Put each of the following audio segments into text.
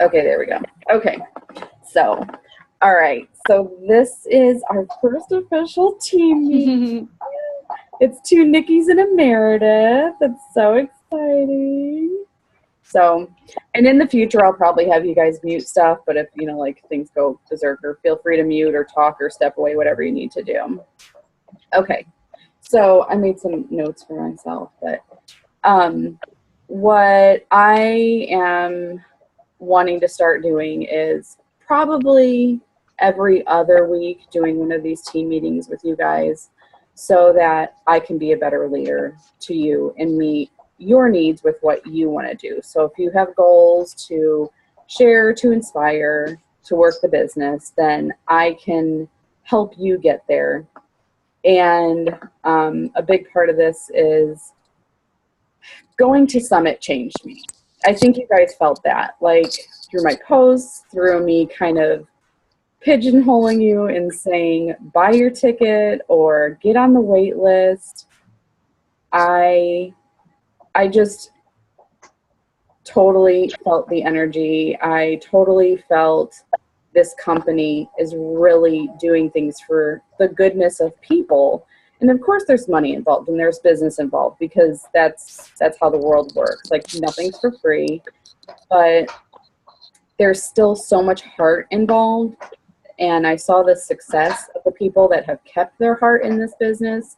Okay, there we go. Okay, so, all right. So this is our first official team meeting. It's two Nickies and a Meredith. It's so exciting. So, and in the future, I'll probably have you guys mute stuff, but if, like things go berserker, feel free to mute or talk or step away, whatever you need to do. Okay, so I made some notes for myself, but what I am wanting to start doing is probably every other week doing one of these team meetings with you guys so that I can be a better leader to you and meet your needs with what you want to do. So if you have goals to share, to inspire, to work the business, then I can help you get there. And a big part of this is going to Summit changed me. I think you guys felt that, like through my posts, through me kind of pigeonholing you and saying, buy your ticket or get on the wait list. I just totally felt the energy. I totally felt this company is really doing things for the goodness of people. And of course there's money involved and there's business involved because that's how the world works. Like nothing's for free, but there's still so much heart involved. And I saw the success of the people that have kept their heart in this business.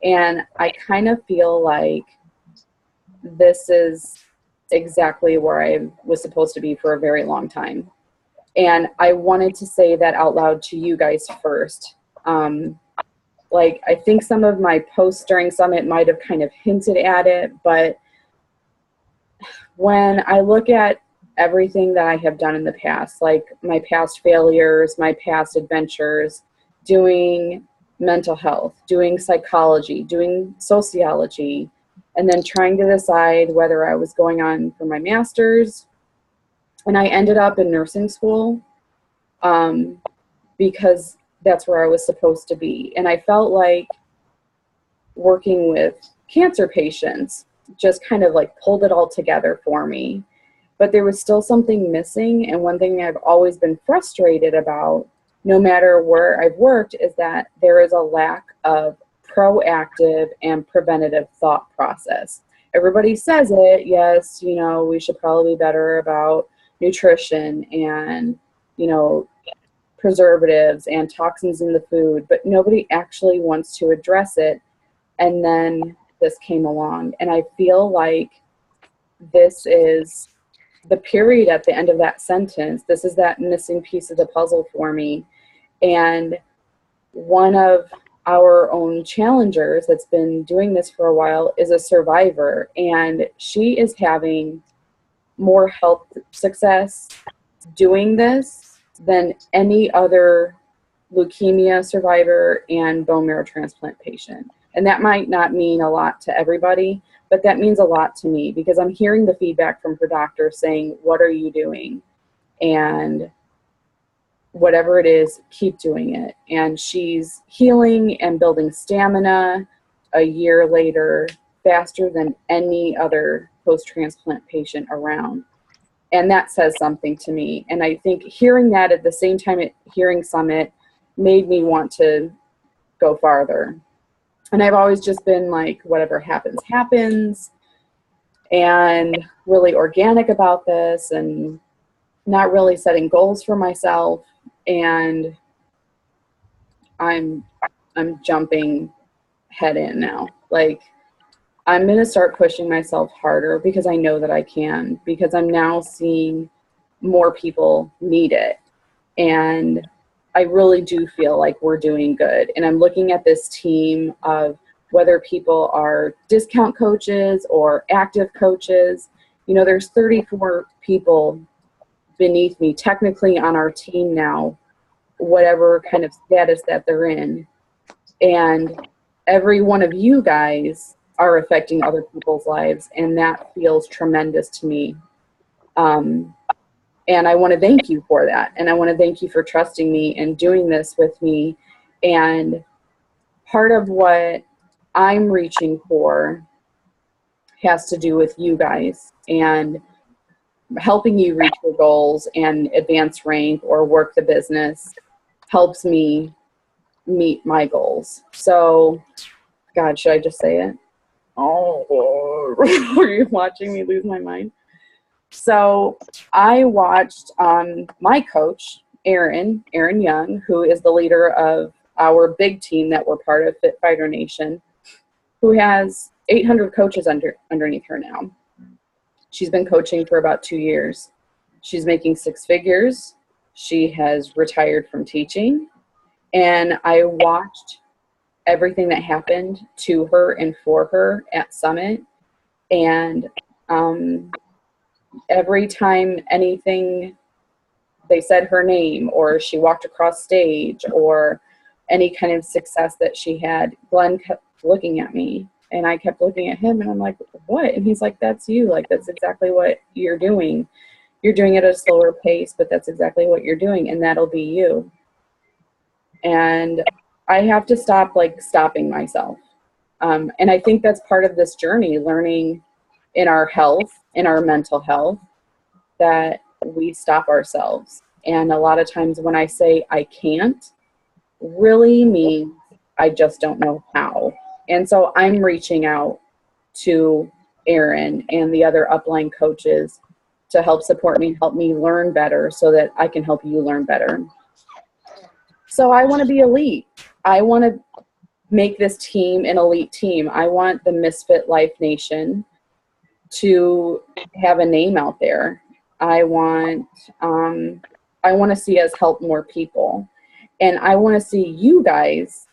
And I kind of feel like this is exactly where I was supposed to be for a very long time. And I wanted to say that out loud to you guys first. Like, I think some of my posts during Summit might have kind of hinted at it, but when I look at everything that I have done in the past, like my past failures, my past adventures, doing mental health, doing psychology, doing sociology, and then trying to decide whether I was going on for my master's. And I ended up in nursing school because that's where I was supposed to be. And I felt like working with cancer patients just kind of like pulled it all together for me. But there was still something missing. And one thing I've always been frustrated about, no matter where I've worked, is that there is a lack of proactive and preventative thought process. Everybody says it, yes, we should probably be better about nutrition and, preservatives and toxins in the food, but nobody actually wants to address it. And then this came along, and I feel like this is the period at the end of that sentence. This is that missing piece of the puzzle for me. And one of our own challengers that's been doing this for a while is a survivor, and she is having more health success doing this than any other leukemia survivor and bone marrow transplant patient. And that might not mean a lot to everybody, but that means a lot to me because I'm hearing the feedback from her doctor saying, what are you doing? And whatever it is, keep doing it. And she's healing and building stamina a year later faster than any other post-transplant patient around. And that says something to me. And I think hearing that at the same time hearing Summit made me want to go farther. And I've always just been like, whatever happens, happens, and really organic about this and not really setting goals for myself. And I'm jumping head in now. Like, I'm going to start pushing myself harder because I know that I can, because I'm now seeing more people need it. And I really do feel like we're doing good. And I'm looking at this team of whether people are discount coaches or active coaches. There's 34 people beneath me technically on our team now, whatever kind of status that they're in. And every one of you guys are affecting other people's lives, and that feels tremendous to me. And I want to thank you for that. And I want to thank you for trusting me and doing this with me. And part of what I'm reaching for has to do with you guys and helping you reach your goals and advance rank or work the business helps me meet my goals. So, God, should I just say it? Oh, are you watching me lose my mind? So I watched my coach, Aaron Young, who is the leader of our big team that we're part of, Fit Fighter Nation, who has 800 coaches underneath her now. She's been coaching for about 2 years. She's making 6 figures. She has retired from teaching. And I watched everything that happened to her and for her at Summit. And every time anything, they said her name or she walked across stage or any kind of success that she had, Glenn kept looking at me and I kept looking at him and I'm like, what? And he's like, that's you. Like, that's exactly what you're doing. You're doing it at a slower pace, but that's exactly what you're doing. And that'll be you. And I have to stop stopping myself. And I think that's part of this journey, learning in our health, in our mental health, that we stop ourselves. And a lot of times when I say I can't, really means I just don't know how. And so I'm reaching out to Aaron and the other upline coaches to help support me, help me learn better so that I can help you learn better. So I want to be elite. I want to make this team an elite team. I want the Misfit Life Nation to have a name out there. I want to see us help more people. And I want to see you guys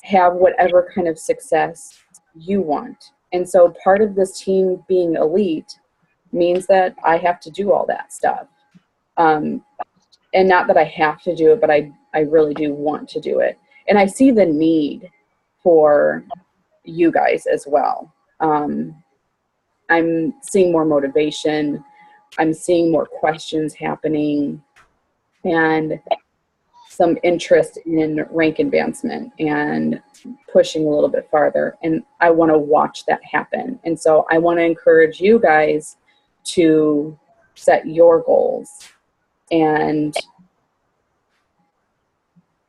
have whatever kind of success you want. And so part of this team being elite means that I have to do all that stuff. And not that I have to do it, but I really do want to do it. And I see the need for you guys as well. I'm seeing more motivation. I'm seeing more questions happening and some interest in rank advancement and pushing a little bit farther. And I want to watch that happen. And so I want to encourage you guys to set your goals. And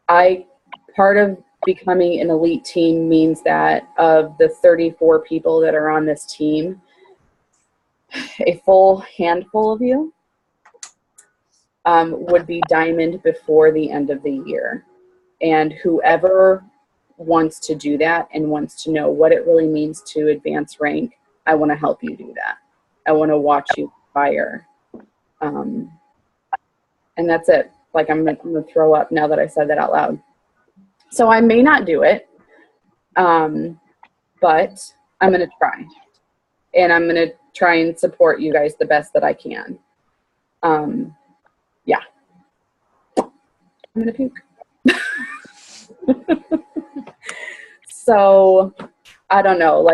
part of becoming an elite team means that of the 34 people that are on this team, a full handful of you would be diamond before the end of the year. And whoever wants to do that and wants to know what it really means to advance rank, I want to help you do that. I want to watch you fire. And that's it. Like, I'm gonna throw up now that I said that out loud. So I may not do it, but I'm gonna try. And I'm gonna try and support you guys the best that I can. Yeah. I'm gonna puke. So I don't know,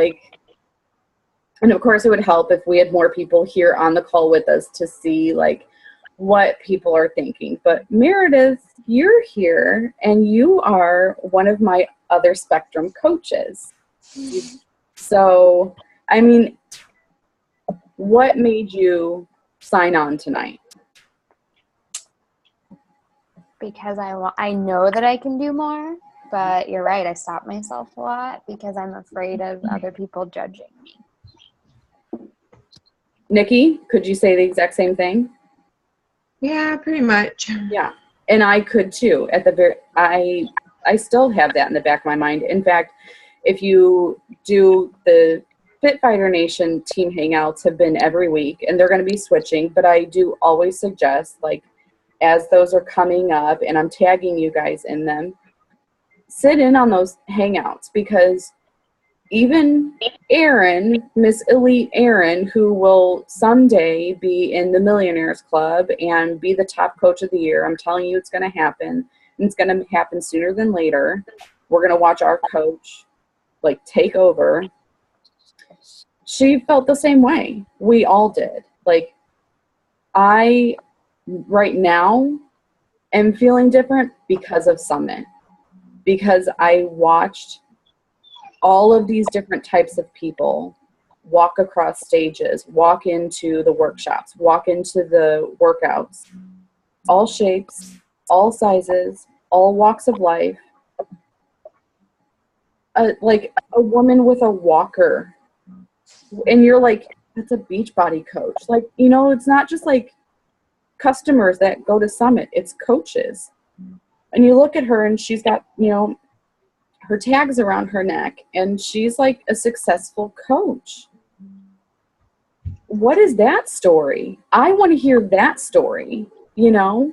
and of course it would help if we had more people here on the call with us to see what people are thinking. But Meredith, you're here and you are one of my other Spectrum coaches. So, I mean, what made you sign on tonight? Because I know that I can do more, but you're right, I stop myself a lot because I'm afraid of other people judging me. Nikki, could you say the exact same thing? Yeah, pretty much. Yeah, and I could too. I still have that in the back of my mind. In fact, if you do the Fit Fighter Nation team hangouts have been every week, and they're going to be switching, but I do always suggest, as those are coming up and I'm tagging you guys in them, sit in on those hangouts, because even Erin, Miss Elite Erin, who will someday be in the Millionaires Club and be the top coach of the year, I'm telling you it's going to happen. And it's going to happen sooner than later. We're going to watch our coach take over. She felt the same way. We all did. I right now am feeling different because of Summit, because I watched all of these different types of people walk across stages, walk into the workshops, walk into the workouts, all shapes, all sizes, all walks of life. Like a woman with a walker, and you're like, that's a Beachbody coach. Like, you know, it's not just like customers that go to Summit, it's coaches. And you look at her and she's got, you know, her tags around her neck, and she's like a successful coach. What is that story? I want to hear that story, you know?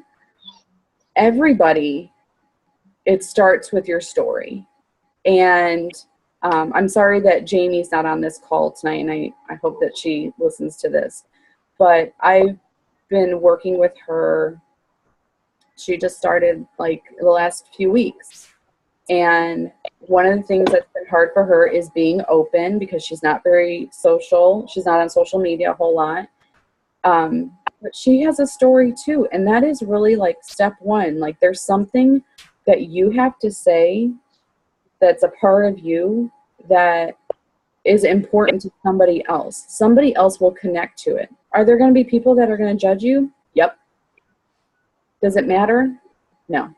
Everybody, it starts with your story. And I'm sorry that Jamie's not on this call tonight, and I hope that she listens to this. But I've been working with her. She just started like the last few weeks. And one of the things that's been hard for her is being open, because she's not very social. She's not on social media a whole lot. But she has a story too. And that is really like step one. Like there's something that you have to say that's a part of you that is important to somebody else. Somebody else will connect to it. Are there going to be people that are going to judge you? Yep. Does it matter? No.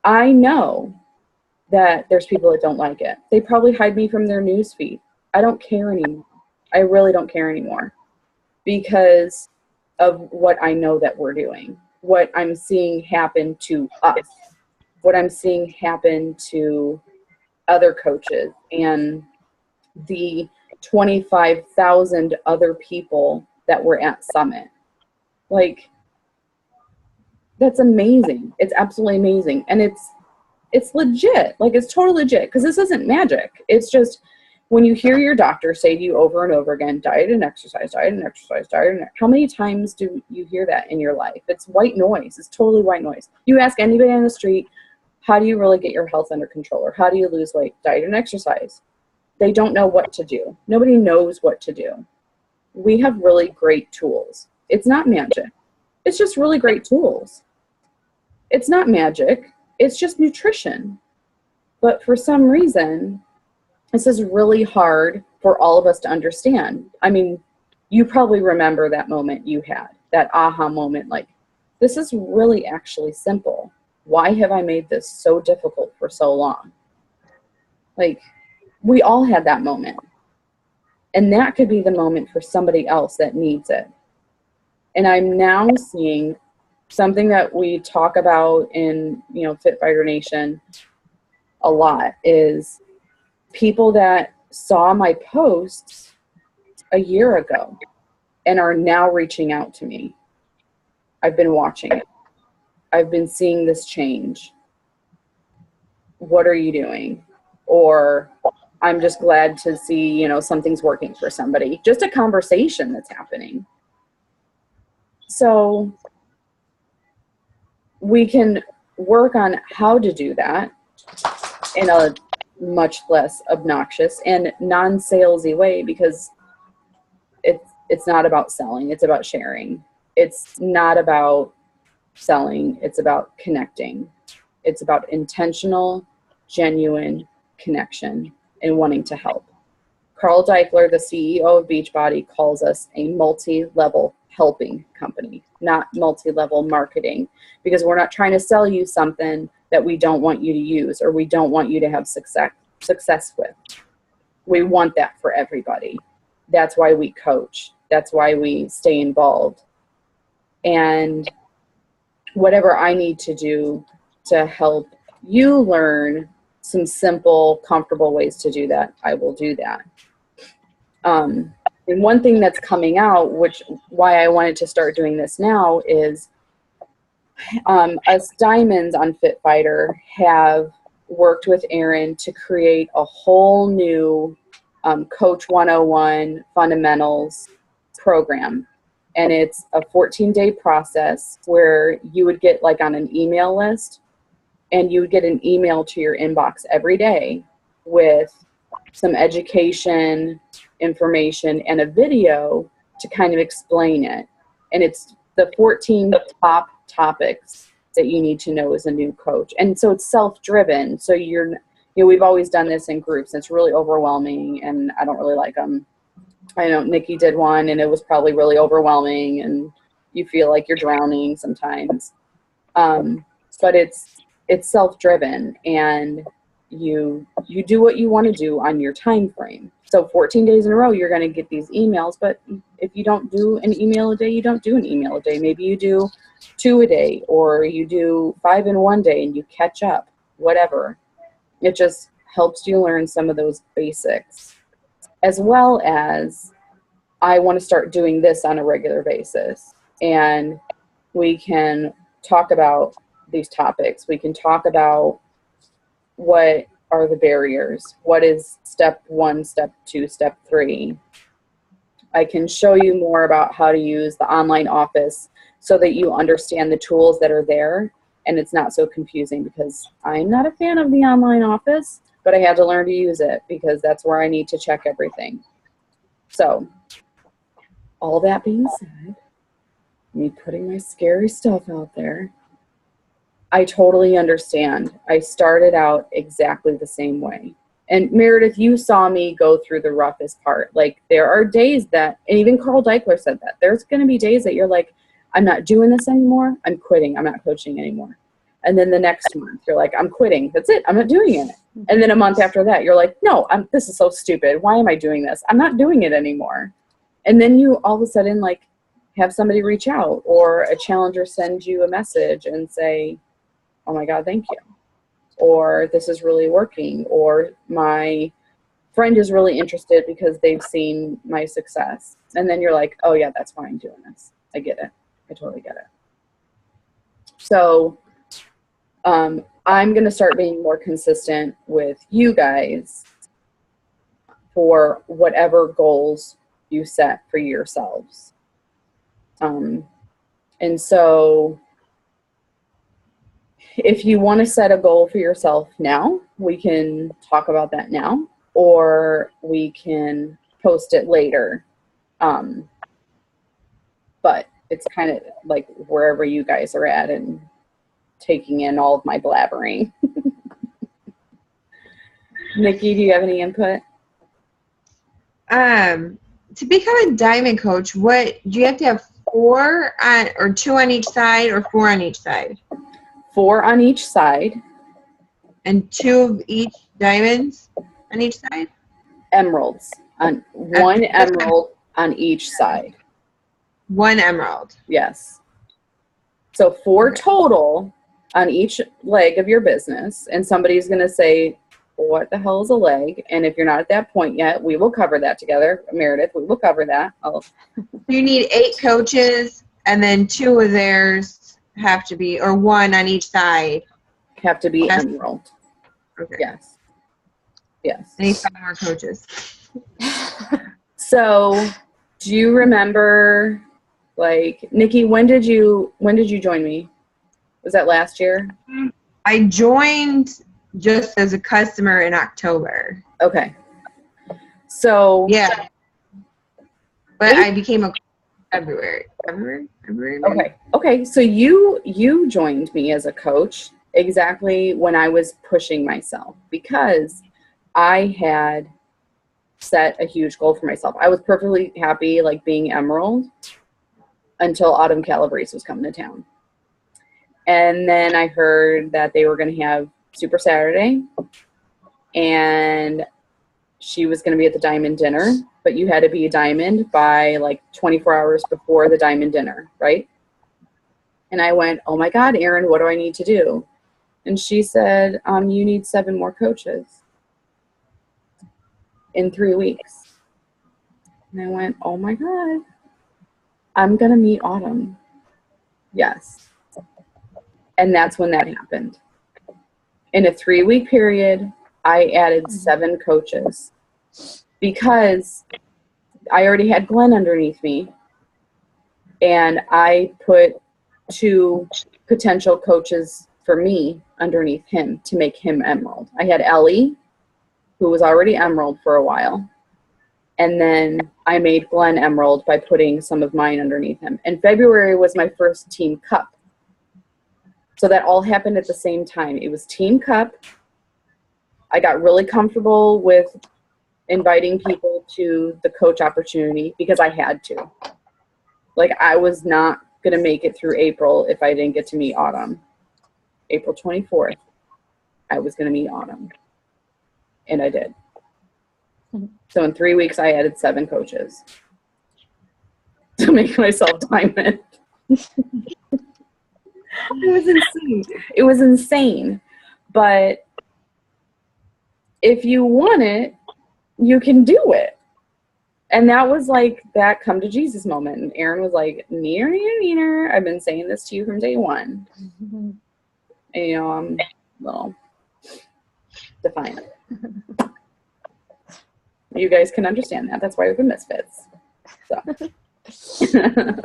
I know that there's people that don't like it. They probably hide me from their news feed. I don't care anymore. I really don't care anymore, because of what I know that we're doing, what I'm seeing happen to us, what I'm seeing happen to other coaches, and the 25,000 other people that were at Summit. Like, that's amazing. It's absolutely amazing. And it's legit. Like, it's totally legit, because this isn't magic. It's just when you hear your doctor say to you over and over again, diet and exercise, diet and exercise, diet and how many times do you hear that in your life? It's white noise. It's totally white noise. You ask anybody on the street, how do you really get your health under control, or how do you lose weight? Diet and exercise. They don't know what to do. Nobody knows what to do. We have really great tools. It's not magic. It's just really great tools. It's not magic. It's just nutrition. But for some reason, this is really hard for all of us to understand. I mean, you probably remember that moment you had, that aha moment, like, this is really actually simple. Why have I made this so difficult for so long? Like, we all had that moment. And that could be the moment for somebody else that needs it. And I'm now seeing something that we talk about in, you know, Fit Fighter Nation a lot, is people that saw my posts a year ago and are now reaching out to me. I've been watching it. I've been seeing this change. What are you doing? Or I'm just glad to see, you know, something's working for somebody. Just a conversation that's happening. So we can work on how to do that in a much less obnoxious and non-salesy way, because it's not about selling. It's about sharing. It's not about selling. It's about connecting. It's about intentional, genuine connection and wanting to help. Carl Deichler, the CEO of Beachbody, calls us a multi-level helping company, not multi-level marketing, because we're not trying to sell you something that we don't want you to use or we don't want you to have success with. We want that for everybody. That's why we coach. That's why we stay involved. And whatever I need to do to help you learn some simple, comfortable ways to do that, I will do that. And one thing that's coming out, which why I wanted to start doing this now, is us Diamonds on Fit Fighter have worked with Erin to create a whole new Coach 101 fundamentals program. And it's a 14-day process where you would get like on an email list, and you would get an email to your inbox every day with some education, information, and a video to kind of explain it. And it's the 14 top topics that you need to know as a new coach. And so it's self-driven. So we've always done this in groups. It's really overwhelming, and I don't really like them. I know Nikki did one, and it was probably really overwhelming, and you feel like you're drowning sometimes. But it's self-driven, and you do what you want to do on your time frame. So 14 days in a row, you're going to get these emails. But if you don't do an email a day, you don't do an email a day. Maybe you do 2 a day, or you do 5 in one day, and you catch up. Whatever. It just helps you learn some of those basics, as well as I want to start doing this on a regular basis. And we can talk about these topics. We can talk about what are the barriers, what is step 1, step 2, step 3. I can show you more about how to use the online office so that you understand the tools that are there and it's not so confusing, because I'm not a fan of the online office, but I had to learn to use it because that's where I need to check everything. So all that being said, me putting my scary stuff out there, I totally understand. I started out exactly the same way. And Meredith, you saw me go through the roughest part. Like, there are days that, and even Carl Deichler said that, there's going to be days that you're like, I'm not doing this anymore. I'm quitting. I'm not coaching anymore. And then the next month, you're like, I'm quitting. That's it. I'm not doing it. And then a month after that, you're like, no, this is so stupid. Why am I doing this? I'm not doing it anymore. And then you all of a sudden, like, have somebody reach out, or a challenger send you a message and say, oh my God, thank you. Or this is really working. Or my friend is really interested because they've seen my success. And then you're like, oh yeah, that's why I'm doing this. I get it. I totally get it. So I'm going to start being more consistent with you guys for whatever goals you set for yourselves. And so if you want to set a goal for yourself now, we can talk about that now, or we can post it later. But it's kind of like wherever you guys are at and taking in all of my blabbering. Nikki, do you have any input? To become a diamond coach, do you have to have 4 on, or 2 on each side, or 4 on each side? 4 on each side. And 2 of each diamonds on each side? Emeralds. On 1 emerald on each side. 1 emerald. Yes. So 4 total on each leg of your business. And somebody's going to say, what the hell is a leg? And if you're not at that point yet, we will cover that together. Meredith, we will cover that. You need 8 coaches, and then 2 of theirs have to be, or 1 on each side. Have to be emerald. Okay. Yes. Yes. I need 5 more coaches. So do you remember, like, Nikki, when did you join me? Was that last year? I joined just as a customer in October. Okay. So yeah, but I became a February. Maybe? Okay. So you joined me as a coach exactly when I was pushing myself, because I had set a huge goal for myself. I was perfectly happy, like, being emerald until Autumn Calabrese was coming to town. And then I heard that they were going to have Super Saturday, and she was going to be at the diamond dinner, but you had to be a diamond by like 24 hours before the diamond dinner, right? And I went, oh my God, Erin, what do I need to do? And she said, you need 7 more coaches in 3 weeks. And I went, oh my God, I'm going to meet Autumn. Yes. And that's when that happened. In a 3-week period, I added 7 coaches because I already had Glenn underneath me, and I put 2 potential coaches for me underneath him to make him emerald. I had Ellie, who was already emerald for a while, and then I made Glenn emerald by putting some of mine underneath him. And February was my first team cup. So that all happened at the same time. It was Team Cup. I got really comfortable with inviting people to the coach opportunity because I had to. Like, I was not going to make it through April if I didn't get to meet Autumn. April 24th, I was going to meet Autumn. And I did. So in 3 weeks, I added 7 coaches to make myself diamond. It was insane. It was insane. But if you want it, you can do it. And that was like that come to Jesus moment. And Aaron was like, neener, neener, neener. I've been saying this to you from day one. And, you know, I'm a little defiant. You guys can understand that. That's why we've been misfits. So,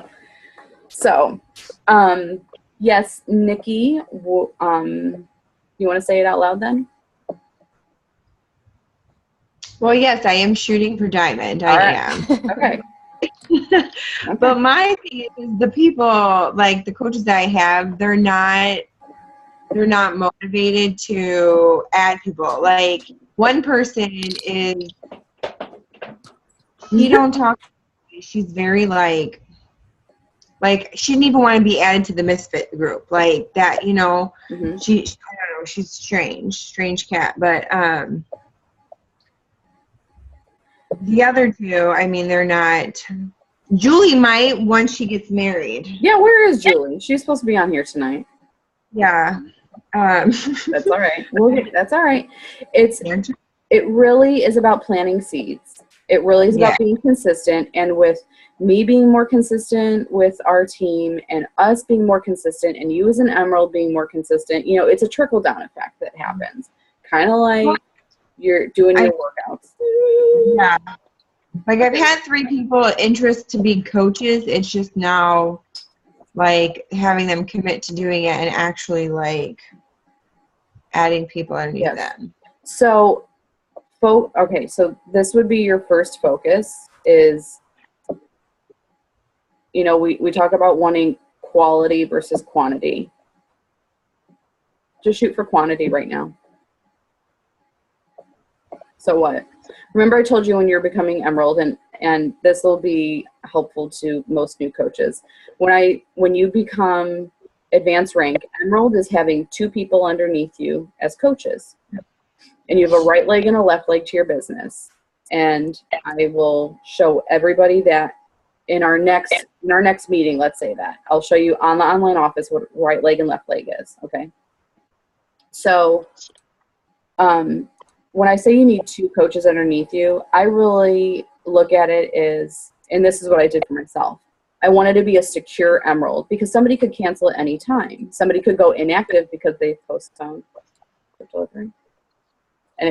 so yes, Nikki, you want to say it out loud then? Well, yes, I am shooting for diamond. All I right. am. Okay. But my thing is the people, like the coaches that I have, they're not motivated to add people. Like one person is, she don't talk. She's very like she didn't even want to be added to the misfit group. Like that, you know. Mm-hmm. I don't know. She's strange cat. But the other two, I mean, they're not. Julie might once she gets married. Yeah, where is Julie? She's supposed to be on here tonight. Yeah. That's all right. That's all right. It really is about planting seeds. It really is about being consistent, and with me being more consistent with our team and us being more consistent and you as an Emerald being more consistent, you know, it's a trickle down effect that happens. Kind of like you're doing your workouts. Yeah. Like I've had 3 people interest to be coaches. It's just now like having them commit to doing it and actually like adding people underneath them. So, okay, so this would be your first focus is, you know, we talk about wanting quality versus quantity. Just shoot for quantity right now. So what? Remember I told you when you're becoming Emerald, and this will be helpful to most new coaches. When you become advanced rank, Emerald is having 2 people underneath you as coaches. And you have a right leg and a left leg to your business. And I will show everybody that in our next meeting, let's say that. I'll show you on the online office what right leg and left leg is, okay? So when I say you need 2 coaches underneath you, I really look at it as, and this is what I did for myself. I wanted to be a secure Emerald because somebody could cancel at any time. Somebody could go inactive because they postponed their delivery. And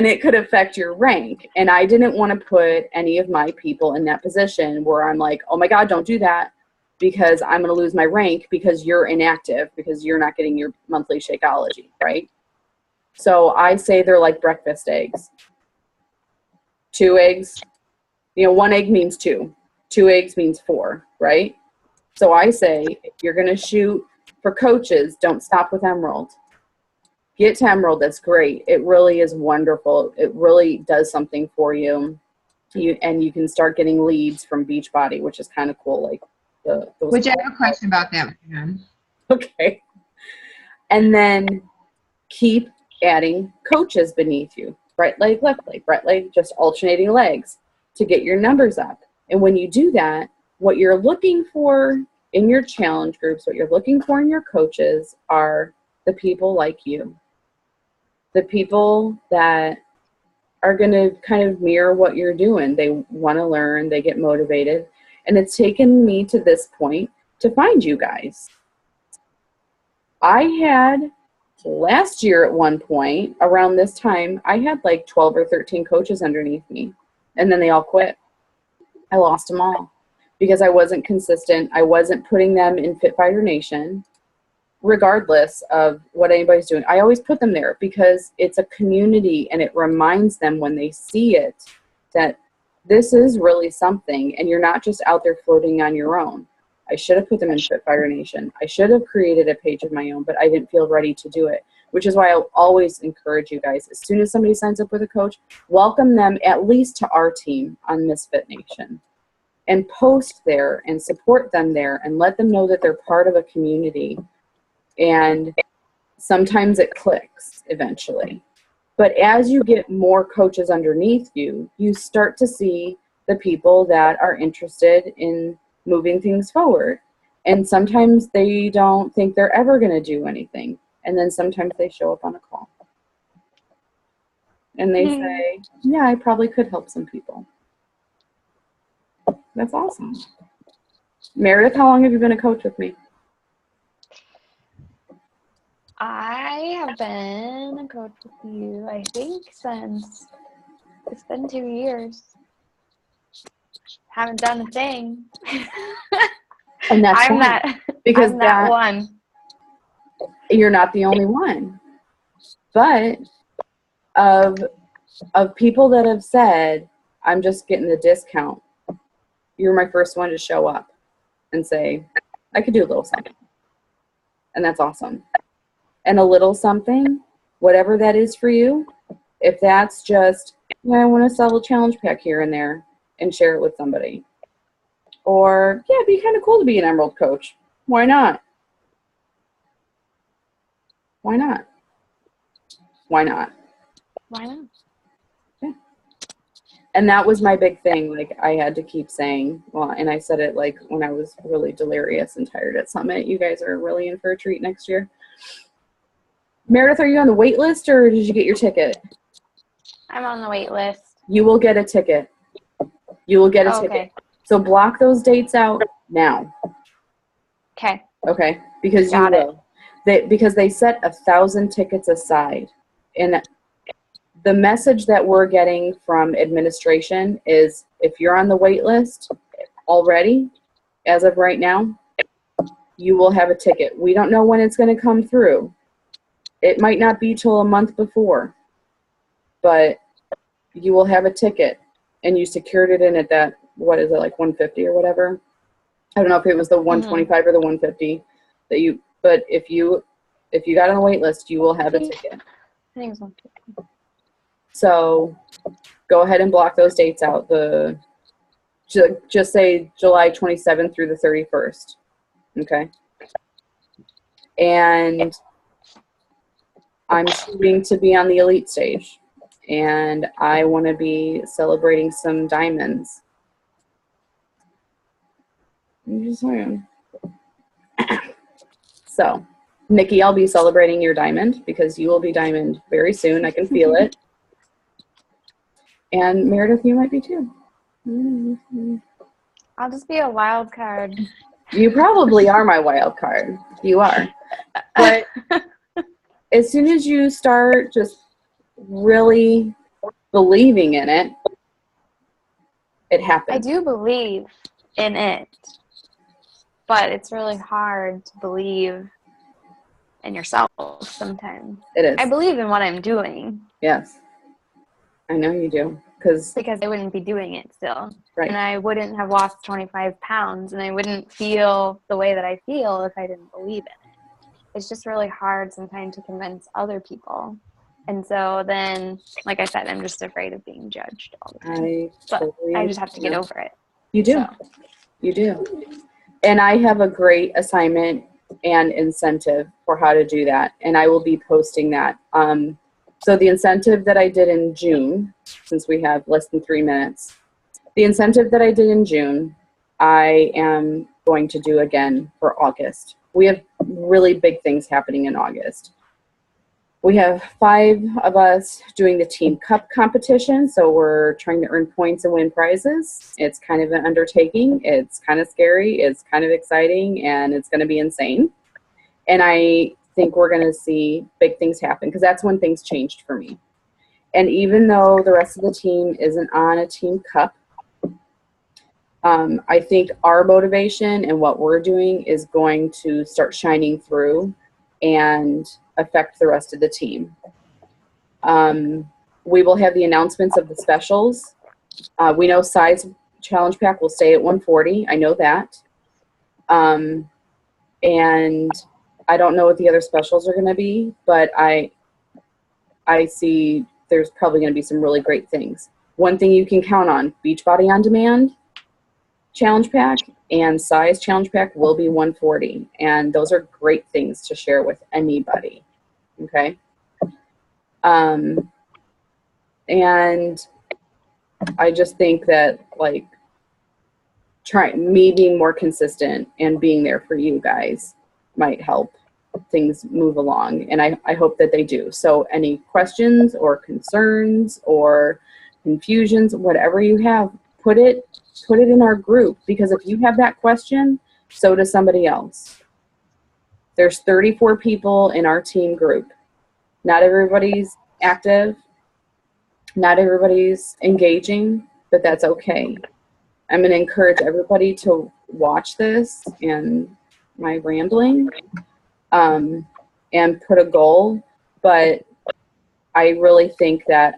it could affect your rank. And I didn't want to put any of my people in that position where I'm like, oh my God, don't do that because I'm going to lose my rank because you're inactive, because you're not getting your monthly Shakeology, right? So I say they're like breakfast eggs. 2 eggs, you know, 1 egg means 2. 2 eggs means 4, right? So I say, if you're going to shoot for coaches, don't stop with Emerald. Get to Emerald. That's great. It really is wonderful. It really does something for you. And you can start getting leads from Beachbody, which is kind of cool. Like Which I have a question about that. Okay. And then keep adding coaches beneath you. Right leg, left leg, right leg, just alternating legs to get your numbers up. And when you do that, what you're looking for in your challenge groups, what you're looking for in your coaches are the people like you. The people that are going to kind of mirror what you're doing. They want to learn, they get motivated. And it's taken me to this point to find you guys. I had last year at one point, around this time, I had like 12 or 13 coaches underneath me. And then they all quit. I lost them all because I wasn't consistent. I wasn't putting them in Fit Fighter Nation, regardless of what anybody's doing. I always put them there because it's a community and it reminds them when they see it that this is really something and you're not just out there floating on your own. I should have put them in Fit Fighter Nation. I should have created a page of my own, but I didn't feel ready to do it, which is why I'll always encourage you guys, as soon as somebody signs up with a coach, welcome them at least to our team on Misfit Nation, and post there and support them there and let them know that they're part of a community. And sometimes it clicks eventually. But as you get more coaches underneath you, you start to see the people that are interested in moving things forward. And sometimes they don't think they're ever going to do anything. And then sometimes they show up on a call. And they say, yeah, I probably could help some people. That's awesome. Meredith, how long have you been a coach with me? I have been a coach with you, I think, since it's been 2 years. Haven't done a thing. And that's I'm fine, not because I'm not one. you're not the only one. But of people that have said, I'm just getting the discount, you're my first one to show up and say, I could do a little something. And that's awesome. And a little something, whatever that is for you, if that's just, I want to sell a challenge pack here and there and share it with somebody. Or, yeah, it'd be kind of cool to be an Emerald coach. Why not? Why not? Why not? Why not? And that was my big thing. Like, I had to keep saying, well, and I said it like when I was really delirious and tired at Summit. You guys are really in for a treat next year. Meredith, are you on the wait list or did you get your ticket? I'm on the wait list. You will get a ticket. You will get a ticket. Okay. So block those dates out now. Okay. Okay? Because Got you it. will. Because they set 1,000 tickets aside. And the message that we're getting from administration is, if you're on the wait list already, as of right now, you will have a ticket. We don't know when it's going to come through. It might not be till a month before, but you will have a ticket, and you secured it in at that, what is it, like 150 or whatever? I don't know if it was the 125 or the 150 that you, but if you got on the wait list, you will have a ticket. I think it's 150. So go ahead and block those dates out. Just say July 27th through the 31st. Okay. And I'm shooting to be on the elite stage, and I want to be celebrating some diamonds. I'm just saying. So, Nikki, I'll be celebrating your diamond because you will be diamond very soon. I can feel it. And Meredith, you might be too. I'll just be a wild card. You probably are my wild card. You are. But as soon as you start just really believing in it, it happens. I do believe in it, but it's really hard to believe in yourself sometimes. It is. I believe in what I'm doing. Yes. I know you do. Because I wouldn't be doing it still. right. And I wouldn't have lost 25 pounds, and I wouldn't feel the way that I feel if I didn't believe in it. It's just really hard sometimes to convince other people. And so then, like I said, I'm just afraid of being judged all the time. I just have to get over it. You do. So. You do. And I have a great assignment and incentive for how to do that. And I will be posting that. So the incentive that I did in June, since we have less than 3 minutes, the incentive that I did in June, I am going to do again for August. We have really big things happening in August. We have 5 of us doing the Team Cup competition, so we're trying to earn points and win prizes. It's kind of an undertaking. It's kind of scary. It's kind of exciting, and it's going to be insane. And I think we're going to see big things happen because that's when things changed for me. And even though the rest of the team isn't on a Team Cup, I think our motivation and what we're doing is going to start shining through and affect the rest of the team. We will have the announcements of the specials. We know size challenge pack will stay at 140. I know that. And I don't know what the other specials are going to be, but I see there's probably going to be some really great things. One thing you can count on, Beachbody On Demand challenge pack and size challenge pack will be $140, and those are great things to share with anybody. Okay. And I just think that, like, me being more consistent and being there for you guys might help things move along, and I hope that they do. So any questions or concerns or confusions, whatever you have, put it in our group, because if you have that question, so does somebody else. There's 34 people in our team group. Not everybody's active, not everybody's engaging, but that's okay. I'm going to encourage everybody to watch this and my rambling, and put a goal, but I really think that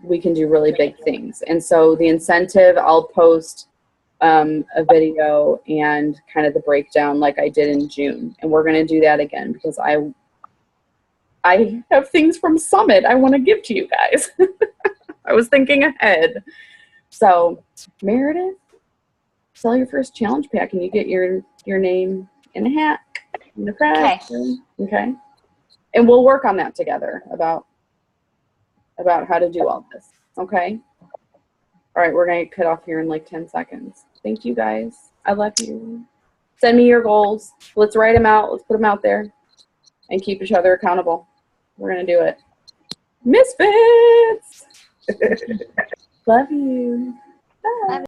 we can do really big things. And so the incentive, I'll post a video and kind of the breakdown like I did in June. And we're going to do that again because I have things from Summit I want to give to you guys. I was thinking ahead. So Meredith, sell your first challenge pack and you get your name in a hat in the press. Okay. And we'll work on that together about how to do all this. Okay. All right. We're going to cut off here in like 10 seconds. Thank you guys. I love you. Send me your goals. Let's write them out. Let's put them out there and keep each other accountable. We're going to do it. Misfits. Love you. Bye.